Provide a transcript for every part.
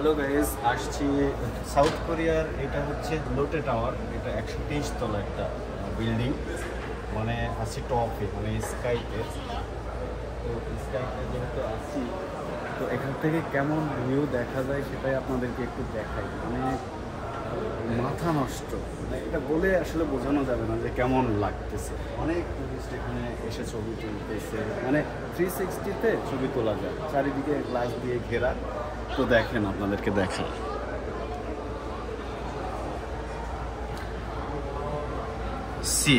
Hello guys, আসছি south কোরিয়ার। এটা হচ্ছে লোটে টাওয়ার। এটা 123 তলা একটা বিল্ডিং, মানে আসছি টপে, মানে স্কাইতে। তো স্কাইতে যেহেতু আসছি, তো এখান থেকে কেমন ভিউ দেখা যায় সেটাই আপনাদেরকে একটু দেখাই। মানে মাথা নষ্ট, মানে এটা বলে আসলে বোঝানো যাবে না যে কেমন লাগতেছে। অনেক টুরিস্ট এখানে এসে ছবি তুলতেছে, মানে 360-তে ছবি তোলা যায়, চারিদিকে গ্লাস দিয়ে ঘেরা। তো দেখেন, আপনাদেরকে দেখাই। সি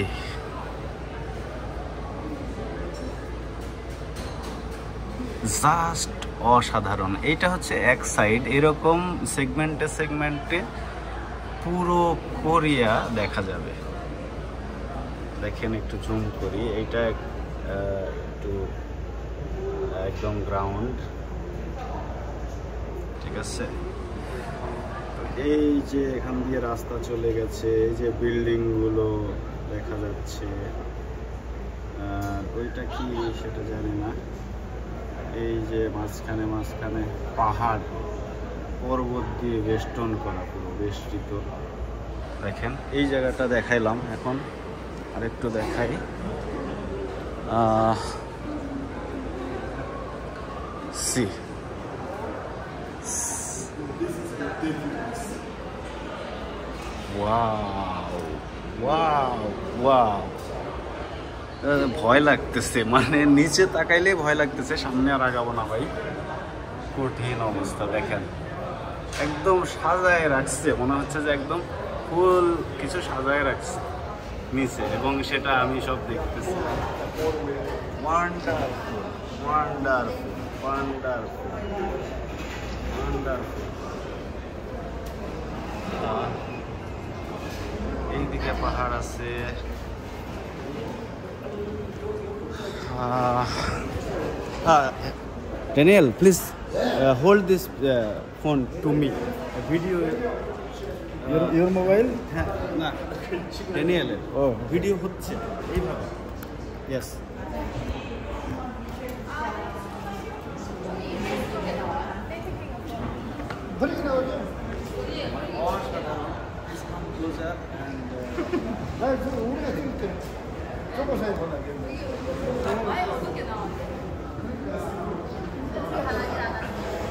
জাস্ট অসাধারণ। এইটা হচ্ছে এক সাইড, এরকম সেগমেন্টে সেগমেন্টে পুরো কোরিয়া দেখা যাবে। দেখেন, একটু জুম করি। এইটা একটু একদম গ্রাউন্ড, ঠিক আছে। এই যে এখান দিয়ে রাস্তা চলে গেছে, এই যে বিল্ডিং গুলো দেখা যাচ্ছে। ওইটা কি সেটা জানি না। এই যে মাঝখানে মাঝখানে পাহাড়, পর্বত দিয়ে বেষ্টন করা, পুরো বেষ্টিত। দেখেন, এই জায়গাটা দেখাইলাম, এখন আরেকটু দেখাই। সি ওয়াও ওয়াও ওয়াও, ভয় লাগতেছে, মানে নিচে তাকাইলেই ভয় লাগতেছে। সামনে আর আগাবো না ভাই, কঠিন অবস্থা। দেখেন, একদম সাজায় রাখছে, মনে হচ্ছে যে একদম ফুল কিছু সাজায় রাখছে নিচে, এবং সেটা আমি সব দেখতেছি। Wonderful wonderful wonderful wonderful. এইদিকে পাহাড় আছে। Daniel, please hold this phone to me. Video. Your mobile? হ্যাঁ, না, Daniel Oh. ভিডিও হচ্ছে এইভাবে। Yes. Please come closer and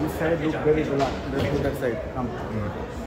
this side look very good. Let's go that side. Come.